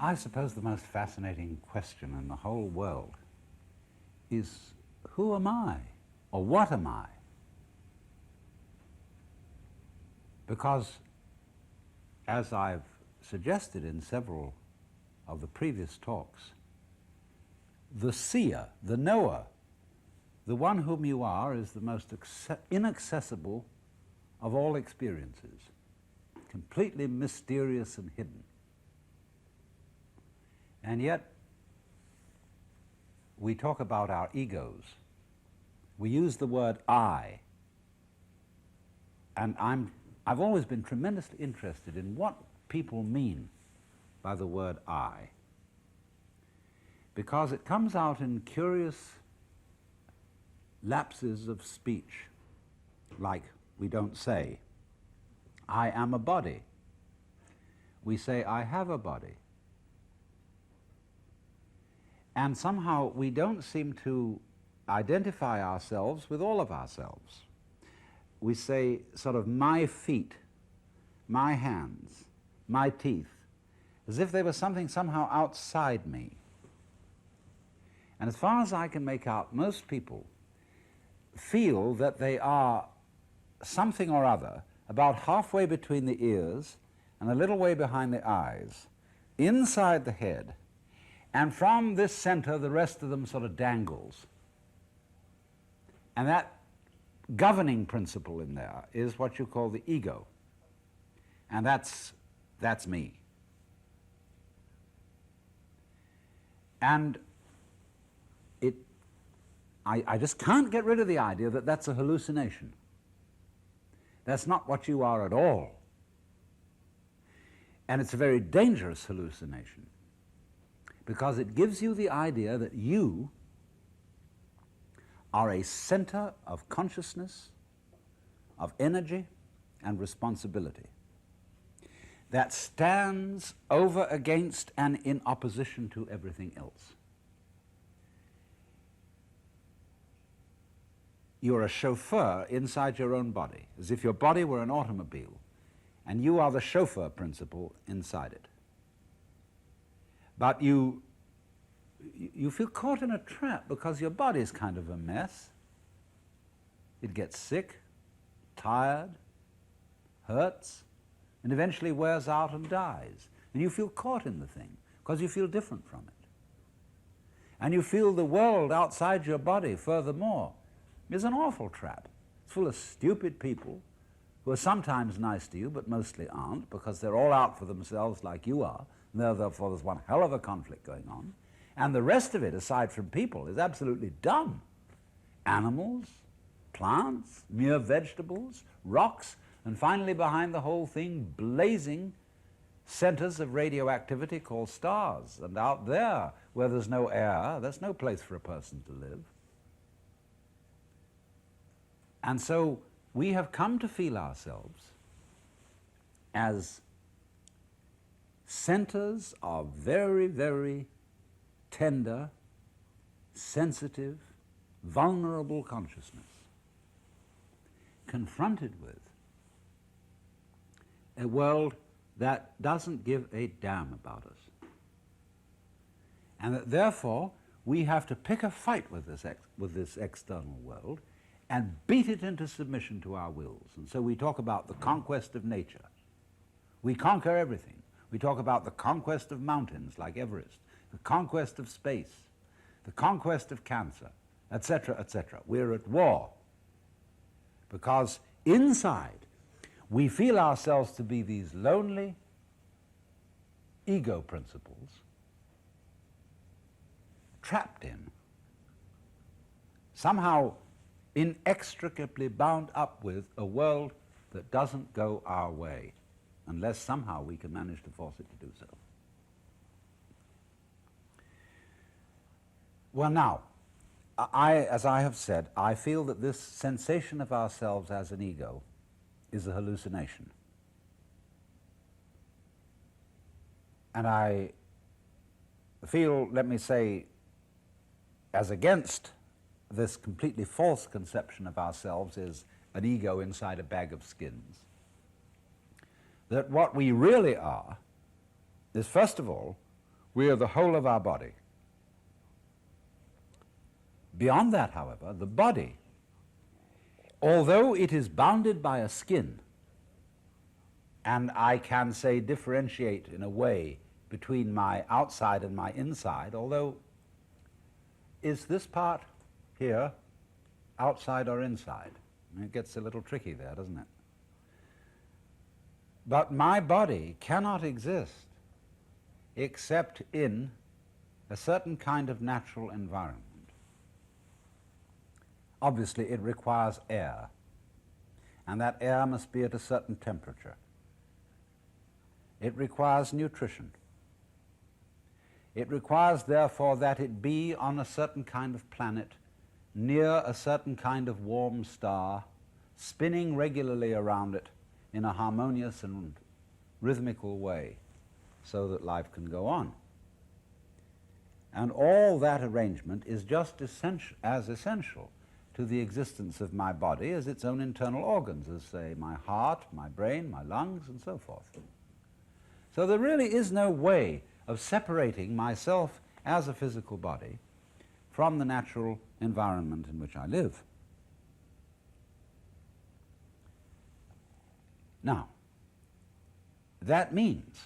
I suppose the most fascinating question in the whole world is, who am I, or what am I? Because, as I've suggested in several of the previous talks, the seer, the knower, the one whom you are is the most inaccessible of all experiences, completely mysterious and hidden. And yet, we talk about our egos. We use the word I. And I've always been tremendously interested in what people mean by the word I, because it comes out in curious lapses of speech, like we don't say, I am a body. We say, I have a body. And somehow we don't seem to identify ourselves with all of ourselves. We say sort of my feet, my hands, my teeth, as if they were something somehow outside me. And as far as I can make out, most people feel that they are something or other about halfway between the ears and a little way behind the eyes, inside the head, and from this center the rest of them sort of dangles. And that governing principle in there is what you call the ego. And that's me. And I just can't get rid of the idea that that's a hallucination. That's not what you are at all. And it's a very dangerous hallucination, because it gives you the idea that you are a center of consciousness, of energy and responsibility that stands over against and in opposition to everything else. You're a chauffeur inside your own body, as if your body were an automobile, and you are the chauffeur principle inside it. But you feel caught in a trap because your body's kind of a mess. It gets sick, tired, hurts, and eventually wears out and dies. And you feel caught in the thing because you feel different from it. And you feel the world outside your body, furthermore, is an awful trap. It's full of stupid people who are sometimes nice to you, but mostly aren't, because they're all out for themselves like you are, and therefore there's one hell of a conflict going on. And the rest of it, aside from people, is absolutely dumb. Animals, plants, mere vegetables, rocks, and finally behind the whole thing, blazing centers of radioactivity called stars. And out there, where there's no air, there's no place for a person to live. And so we have come to feel ourselves as centers of very, very tender, sensitive, vulnerable consciousness, confronted with a world that doesn't give a damn about us. And that therefore we have to pick a fight with this external world and beat it into submission to our wills. And so we talk about the conquest of nature. We conquer everything. We talk about the conquest of mountains like Everest, the conquest of space, the conquest of cancer, etc., etc. We're at war because inside we feel ourselves to be these lonely ego principles trapped in, somehow inextricably bound up with a world that doesn't go our way, unless somehow we can manage to force it to do so. Well, now, as I have said, I feel that this sensation of ourselves as an ego is a hallucination. And I feel, let me say, as against this completely false conception of ourselves as an ego inside a bag of skins, that what we really are is, first of all, We are the whole of our body. Beyond that, however, the body, although it is bounded by a skin, and I can say differentiate in a way between my outside and my inside, although is this part here outside or inside? It gets a little tricky there, doesn't it? But my body cannot exist except in a certain kind of natural environment. Obviously, it requires air, and that air must be at a certain temperature. It requires nutrition. It requires, therefore, that it be on a certain kind of planet, near a certain kind of warm star, spinning regularly around it in a harmonious and rhythmical way, so that life can go on. And all that arrangement is just as essential to the existence of my body as its own internal organs, as, say, my heart, my brain, my lungs, and so forth. So there really is no way of separating myself as a physical body from the natural environment in which I live. Now, that means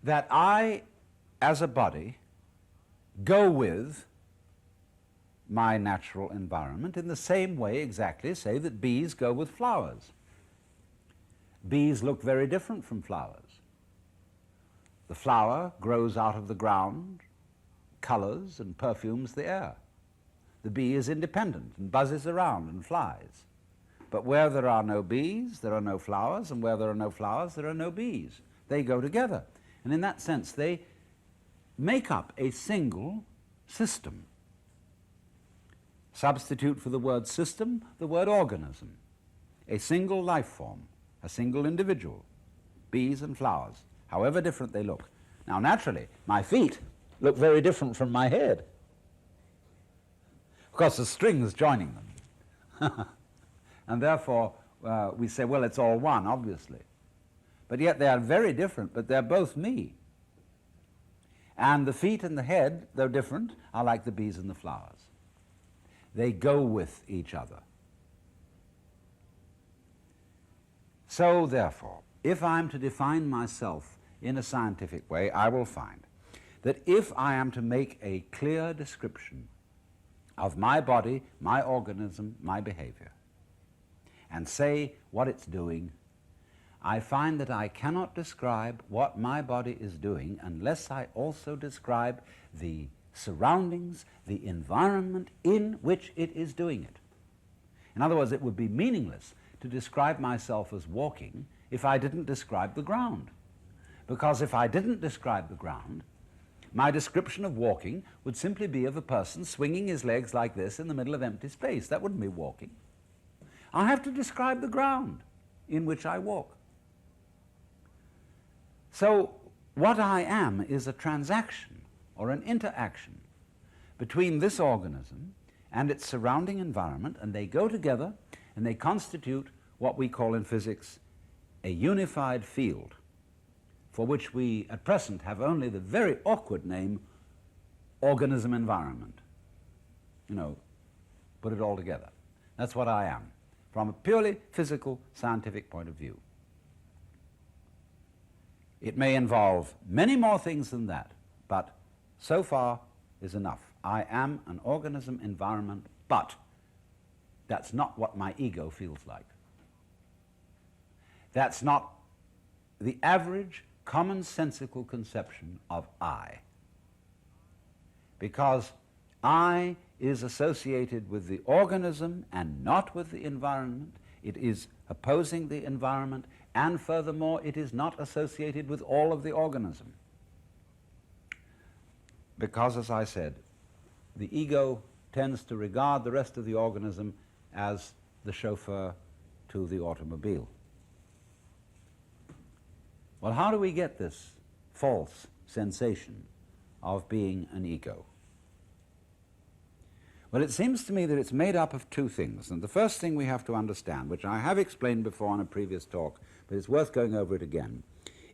that I, as a body, go with my natural environment in the same way exactly, say, that bees go with flowers. Bees look very different from flowers. The flower grows out of the ground, colors and perfumes the air. The bee is independent and buzzes around and flies. But where there are no bees, there are no flowers, and where there are no flowers, there are no bees. They go together. And in that sense, they make up a single system. Substitute for the word system the word organism. A single life form, a single individual, bees and flowers, however different they look. Now, naturally, my feet look very different from my head, because the strings joining them. And therefore, we say, well, it's all one, obviously. But yet they are very different, but they're both me. And the feet and the head, though different, are like the bees and the flowers. They go with each other. So, therefore, if I'm to define myself in a scientific way, I will find that if I am to make a clear description of my body, my organism, my behavior, and say what it's doing, I find that I cannot describe what my body is doing unless I also describe the surroundings, the environment in which it is doing it. In other words, it would be meaningless to describe myself as walking if I didn't describe the ground. Because if I didn't describe the ground, my description of walking would simply be of a person swinging his legs like this in the middle of empty space. That wouldn't be walking. I have to describe the ground in which I walk. So what I am is a transaction or an interaction between this organism and its surrounding environment, and they go together and they constitute what we call in physics a unified field, for which we at present have only the very awkward name organism environment. You know, put it all together. That's what I am, from a purely physical, scientific point of view. It may involve many more things than that, but so far is enough. I am an organism environment, but that's not what my ego feels like. That's not the average commonsensical conception of I. Because I is associated with the organism and not with the environment. It is opposing the environment, and furthermore, it is not associated with all of the organism. Because, as I said, the ego tends to regard the rest of the organism as the chauffeur to the automobile. Well, how do we get this false sensation of being an ego? Well, it seems to me that it's made up of two things. And the first thing we have to understand, which I have explained before in a previous talk, but it's worth going over it again,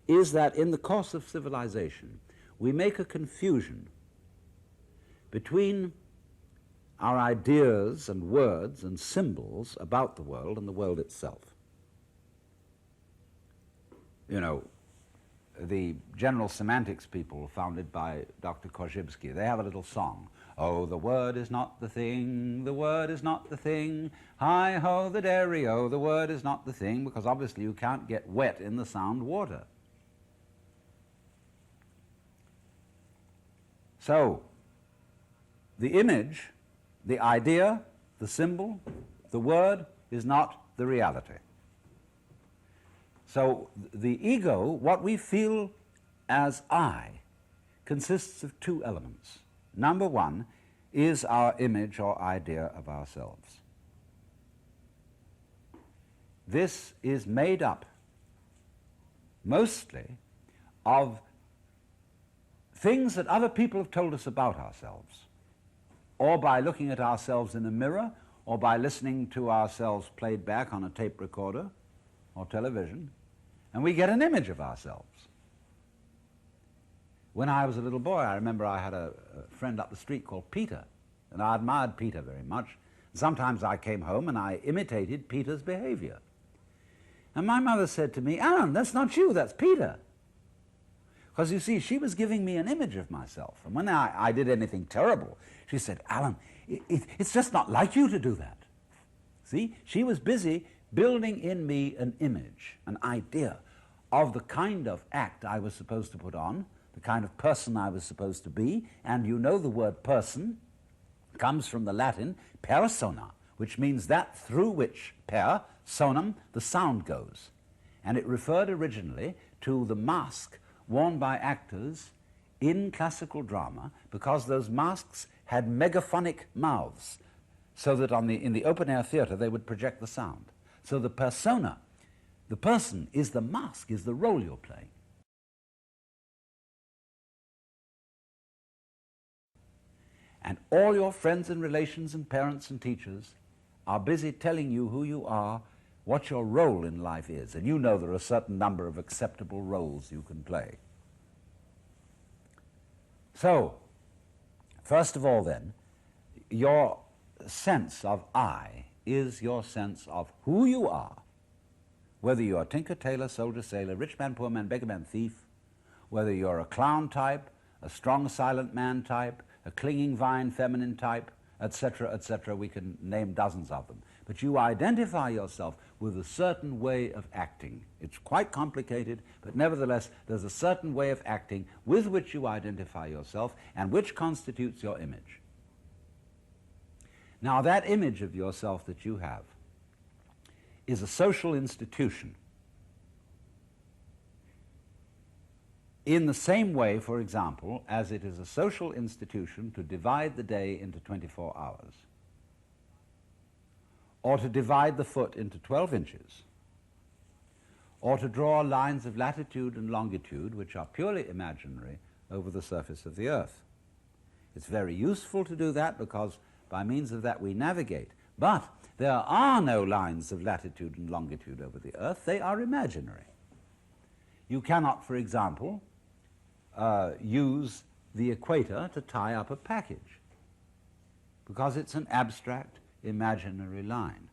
is that in the course of civilization, we make a confusion between our ideas and words and symbols about the world and the world itself. You know, the general semantics people founded by Dr. Korzybski, they have a little song. Oh, the word is not the thing, the word is not the thing, hi-ho the dairy-o, the word is not the thing, because obviously you can't get wet in the sound water. So, the image, the idea, the symbol, the word is not the reality. So the ego, what we feel as I, consists of two elements. Number one is our image or idea of ourselves. This is made up mostly of things that other people have told us about ourselves, or by looking at ourselves in a mirror, or by listening to ourselves played back on a tape recorder or television, and we get an image of ourselves. When I was a little boy, I remember I had a friend up the street called Peter, and I admired Peter very much. Sometimes I came home and I imitated Peter's behavior. And my mother said to me, "Alan, that's not you, that's Peter." Because you see, she was giving me an image of myself. And when I did anything terrible, she said, "Alan, it's just not like you to do that." See, she was busy building in me an image, an idea of the kind of act I was supposed to put on, the kind of person I was supposed to be. And you know the word person comes from the Latin persona, which means that through which per, sonum, the sound goes. And it referred originally to the mask worn by actors in classical drama, because those masks had megaphonic mouths, so that in the open-air theater they would project the sound. So the persona, the person, is the mask, is the role you're playing. And all your friends and relations and parents and teachers are busy telling you who you are, what your role in life is. And you know there are a certain number of acceptable roles you can play. So, first of all then, your sense of I is your sense of who you are, whether you're a tinker, tailor, soldier, sailor, rich man, poor man, beggar man, thief, whether you're a clown type, a strong, silent man type, a clinging vine, feminine type, etc., etc. We can name dozens of them. But you identify yourself with a certain way of acting. It's quite complicated, but nevertheless, there's a certain way of acting with which you identify yourself and which constitutes your image. Now, that image of yourself that you have is a social institution. In the same way, for example, as it is a social institution to divide the day into 24 hours, or to divide the foot into 12 inches, or to draw lines of latitude and longitude, which are purely imaginary, over the surface of the earth. It's very useful to do that, because by means of that we navigate. But there are no lines of latitude and longitude over the earth. They are imaginary. You cannot, for example, use the equator to tie up a package, because it's an abstract, imaginary line.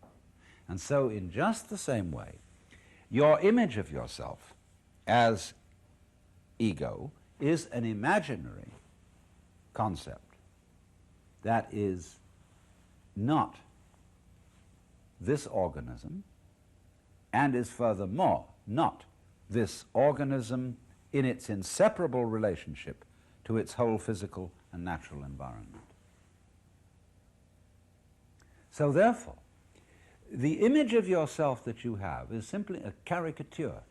And so in just the same way, your image of yourself as ego is an imaginary concept that is not this organism, and is furthermore not this organism in its inseparable relationship to its whole physical and natural environment. So therefore, the image of yourself that you have is simply a caricature.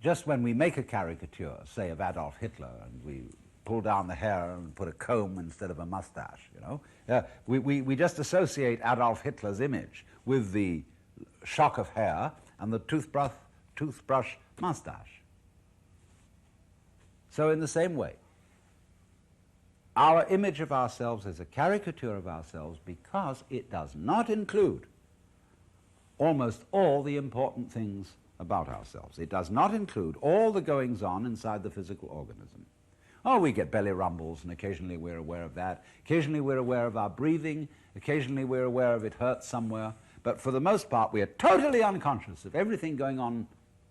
Just when we make a caricature, say of Adolf Hitler, and we pull down the hair and put a comb instead of a mustache, you know, we just associate Adolf Hitler's image with the shock of hair and the toothbrush mustache. So in the same way, our image of ourselves is a caricature of ourselves, because it does not include almost all the important things about ourselves. It does not include all the goings-on inside the physical organism. Oh, we get belly rumbles, and occasionally we're aware of that. Occasionally we're aware of our breathing. Occasionally we're aware of it hurts somewhere. But for the most part, we are totally unconscious of everything going on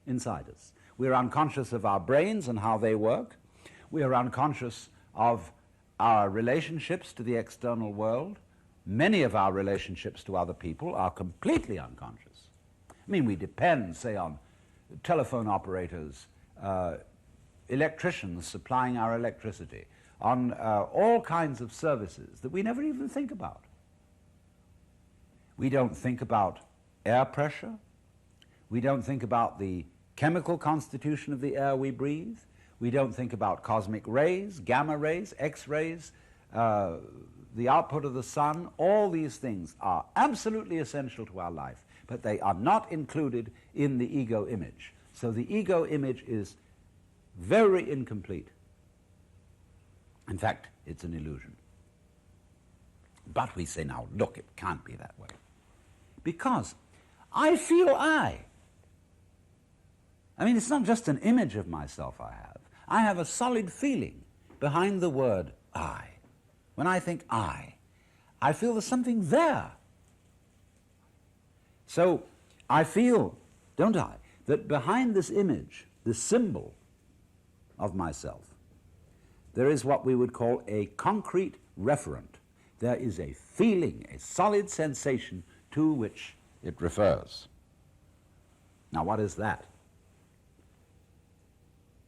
inside us. We're unconscious of our brains and how they work. We are unconscious of our relationships to the external world. Many of our relationships to other people are completely unconscious. I mean, we depend, say, on telephone operators, electricians supplying our electricity, on all kinds of services that we never even think about. We don't think about air pressure. We don't think about the chemical constitution of the air we breathe. We don't think about cosmic rays, gamma rays, X-rays, the output of the sun. All these things are absolutely essential to our life, but they are not included in the ego image. So the ego image is very incomplete. In fact, it's an illusion. But we say, now, look, it can't be that way. Because I feel I. I mean, it's not just an image of myself I have. I have a solid feeling behind the word I. When I think I feel there's something there. So I feel, don't I, that behind this image, this symbol of myself, there is what we would call a concrete referent. There is a feeling, a solid sensation to which it refers. Now, what is that?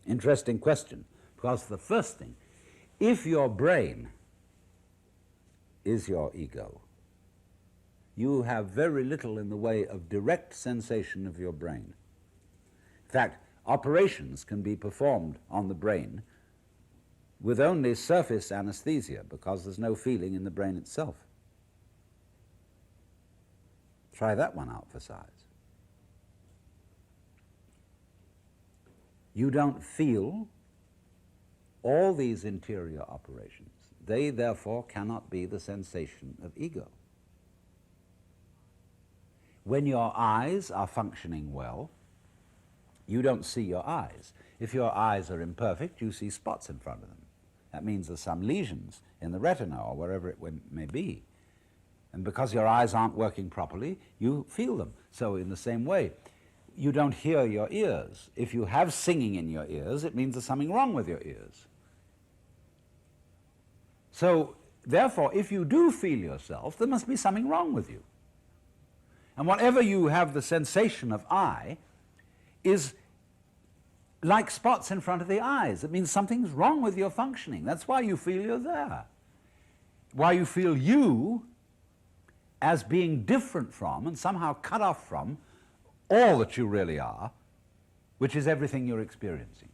Interesting question, because the first thing, if your brain is your ego, you have very little in the way of direct sensation of your brain. In fact, operations can be performed on the brain with only surface anesthesia because there's no feeling in the brain itself. Try that one out for size. You don't feel all these interior operations. They, therefore, cannot be the sensation of ego. When your eyes are functioning well, you don't see your eyes. If your eyes are imperfect, you see spots in front of them. That means there's some lesions in the retina or wherever it may be. And because your eyes aren't working properly, you feel them. So in the same way, you don't hear your ears. If you have singing in your ears, it means there's something wrong with your ears. So, therefore, if you do feel yourself, there must be something wrong with you. And whatever you have the sensation of I is like spots in front of the eyes. It means something's wrong with your functioning. That's why you feel you're there. Why you feel you as being different from and somehow cut off from all that you really are, which is everything you're experiencing.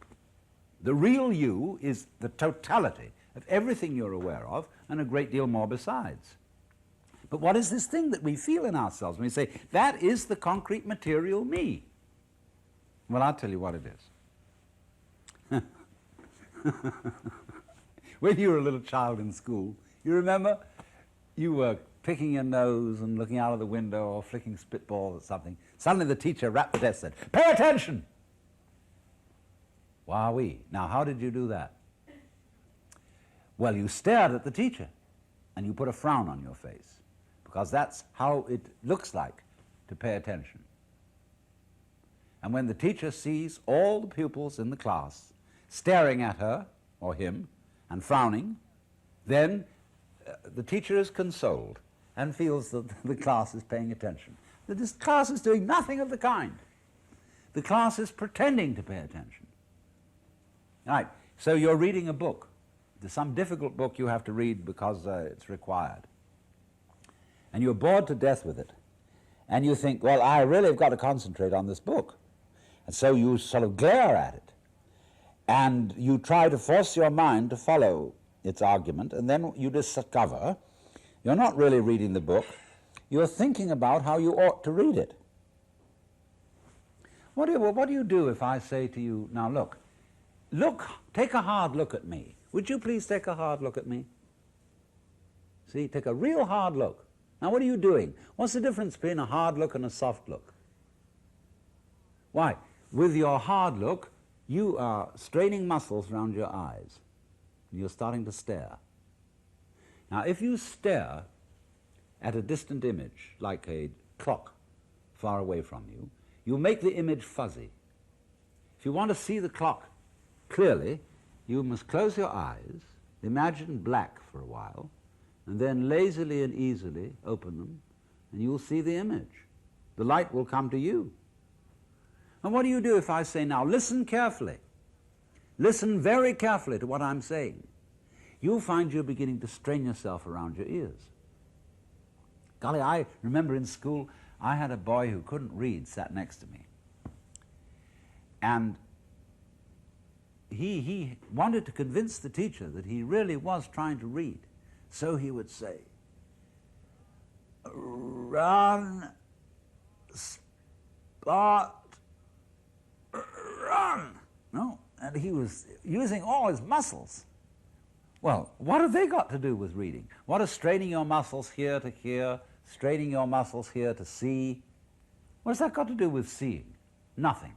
The real you is the totality of everything you're aware of and a great deal more besides. But what is this thing that we feel in ourselves when we say, that is the concrete material me? Well, I'll tell you what it is. When you were a little child in school, you remember you were picking your nose and looking out of the window or flicking spitballs or something. Suddenly the teacher rapped the desk and said, "Pay attention!" Wowee. Now, how did you do that? Well, you stared at the teacher and you put a frown on your face because that's how it looks like to pay attention. And when the teacher sees all the pupils in the class staring at her or him and frowning, then the teacher is consoled and feels that the class is paying attention. That this class is doing nothing of the kind. The class is pretending to pay attention. Right, so you're reading a book. There's some difficult book you have to read because it's required. And you're bored to death with it. And you think, well, I really have got to concentrate on this book. And so you sort of glare at it. And you try to force your mind to follow its argument, and then you discover you're not really reading the book, you're thinking about how you ought to read it. What do you do if I say to you, now look, take a hard look at me. Would you please take a hard look at me? See, take a real hard look. Now what are you doing? What's the difference between a hard look and a soft look? Why? With your hard look, you are straining muscles around your eyes. You're starting to stare. Now if you stare at a distant image, like a clock far away from you, you make the image fuzzy. If you want to see the clock clearly, you must close your eyes, imagine black for a while, and then lazily and easily open them, and you'll see the image. The light will come to you. And what do you do if I say, now listen carefully, listen very carefully to what I'm saying? You'll find you're beginning to strain yourself around your ears. Golly, I remember in school, I had a boy who couldn't read sat next to me. And he wanted to convince the teacher that he really was trying to read. So he would say, run, spot, run. No, and he was using all his muscles. Well, what have they got to do with reading? What is straining your muscles here to hear, straining your muscles here to see? What has that got to do with seeing? Nothing.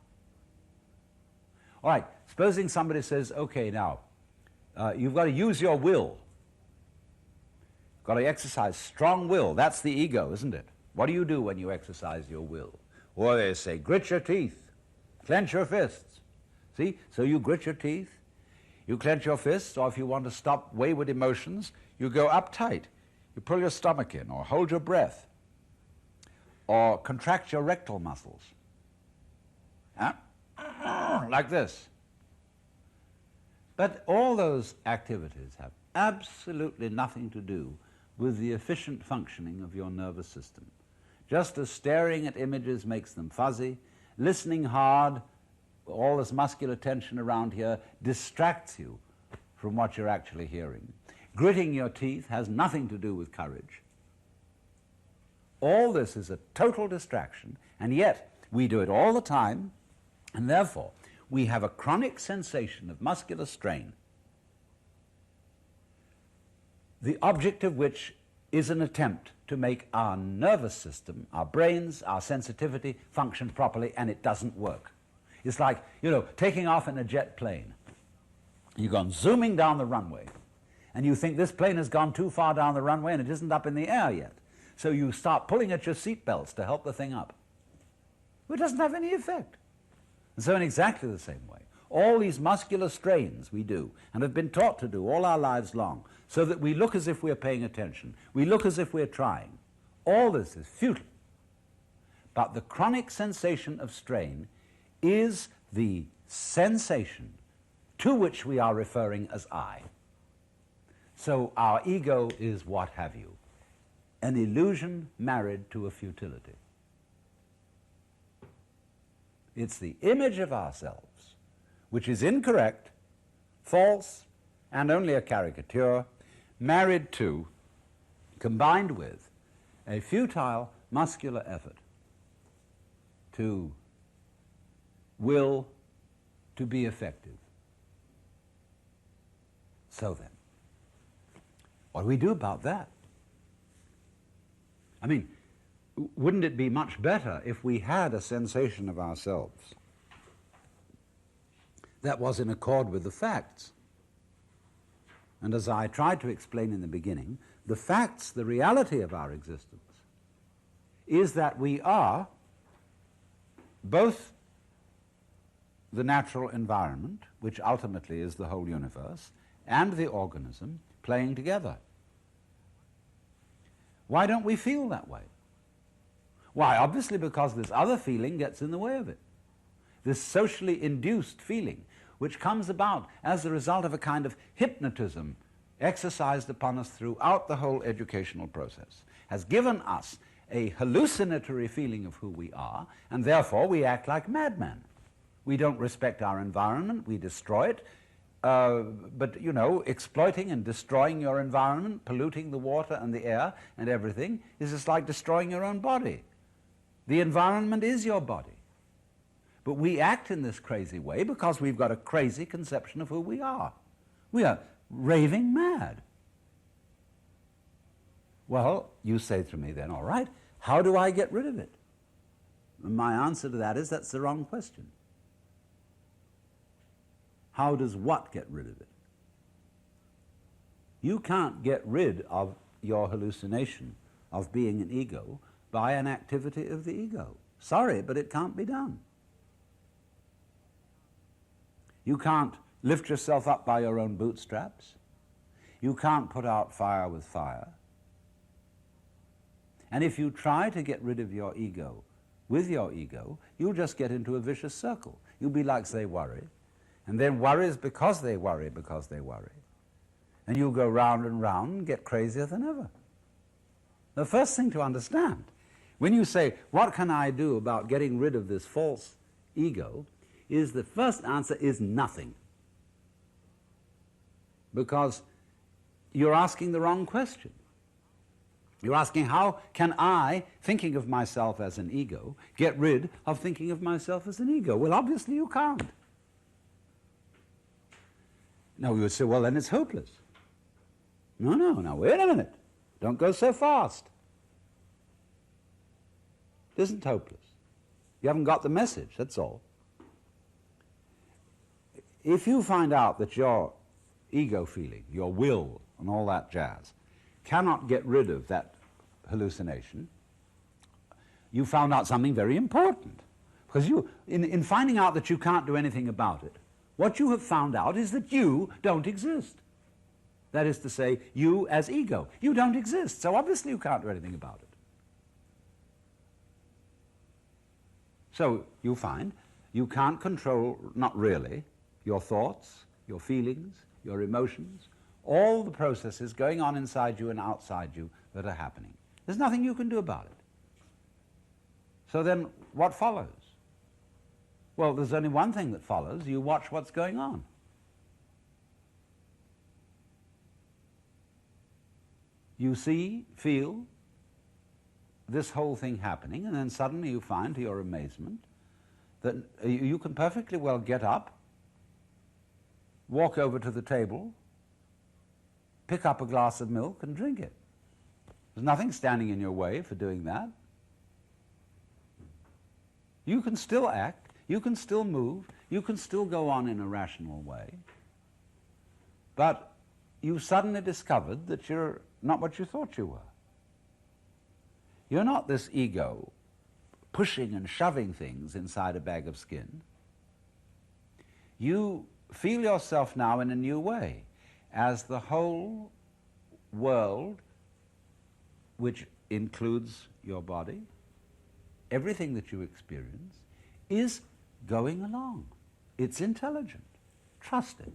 All right, supposing somebody says, okay, now, you've got to use your will. You've got to exercise strong will. That's the ego, isn't it? What do you do when you exercise your will? Or they say, grit your teeth, clench your fists. See, so you grit your teeth, you clench your fists, or if you want to stop wayward emotions, you go uptight. You pull your stomach in, or hold your breath, or contract your rectal muscles. Like this. But all those activities have absolutely nothing to do with the efficient functioning of your nervous system. Just as staring at images makes them fuzzy, listening hard, all this muscular tension around here distracts you from what you're actually hearing. Gritting your teeth has nothing to do with courage. All this is a total distraction, and yet we do it all the time, and therefore we have a chronic sensation of muscular strain, the object of which is an attempt to make our nervous system, our brains, our sensitivity function properly, and it doesn't work. It's like, you know, taking off in a jet plane. You've gone zooming down the runway, and you think this plane has gone too far down the runway and it isn't up in the air yet. So you start pulling at your seat belts to help the thing up. Well, it doesn't have any effect. And so in exactly the same way, all these muscular strains we do, and have been taught to do all our lives long, so that we look as if we're paying attention, we look as if we're trying. All this is futile. But the chronic sensation of strain is the sensation to which we are referring as I. So our ego is what have you, an illusion married to a futility. It's the image of ourselves, which is incorrect, false, and only a caricature, married to, combined with, a futile muscular effort to will to be effective. So then, what do we do about that? I mean, wouldn't it be much better if we had a sensation of ourselves that was in accord with the facts? And as I tried to explain in the beginning, the facts, the reality of our existence, is that we are both the natural environment, which ultimately is the whole universe, and the organism playing together. Why don't we feel that way? Why, obviously because this other feeling gets in the way of it. This socially induced feeling, which comes about as the result of a kind of hypnotism exercised upon us throughout the whole educational process, has given us a hallucinatory feeling of who we are, and therefore we act like madmen. We don't respect our environment, we destroy it, but, you know, exploiting and destroying your environment, polluting the water and the air and everything, is just like destroying your own body. The environment is your body. But we act in this crazy way because we've got a crazy conception of who we are. We are raving mad. Well, you say to me then, all right, how do I get rid of it? And my answer to that is that's the wrong question. How does what get rid of it? You can't get rid of your hallucination of being an ego by an activity of the ego. Sorry, but it can't be done. You can't lift yourself up by your own bootstraps. You can't put out fire with fire. And if you try to get rid of your ego with your ego, you'll just get into a vicious circle. You'll be like, say, worry, and then worries because they worry, and you'll go round and round and get crazier than ever. The first thing to understand, when you say, what can I do about getting rid of this false ego, is the first answer is nothing. Because you're asking the wrong question. You're asking, how can I, thinking of myself as an ego, get rid of thinking of myself as an ego? Well, obviously you can't. Now you would say, well, then it's hopeless. No, now wait a minute. Don't go so fast. It isn't hopeless. You haven't got the message, that's all. If you find out that your ego feeling, your will, and all that jazz, cannot get rid of that hallucination, you found out something very important. Because in finding out that you can't do anything about it, what you have found out is that you don't exist. That is to say, you as ego. You don't exist, so obviously you can't do anything about it. So you find you can't control, not really, your thoughts, your feelings, your emotions, all the processes going on inside you and outside you that are happening. There's nothing you can do about it. So then what follows? Well, there's only one thing that follows. You watch what's going on. You see, feel this whole thing happening, and then suddenly you find, to your amazement, that you can perfectly well get up, walk over to the table, pick up a glass of milk and drink it. There's nothing standing in your way for doing that. You can still act, you can still move, you can still go on in a rational way, but you've suddenly discovered that you're not what you thought you were. You're not this ego pushing and shoving things inside a bag of skin. You feel yourself now in a new way, as the whole world, which includes your body, everything that you experience, is going along. It's intelligent. Trust it.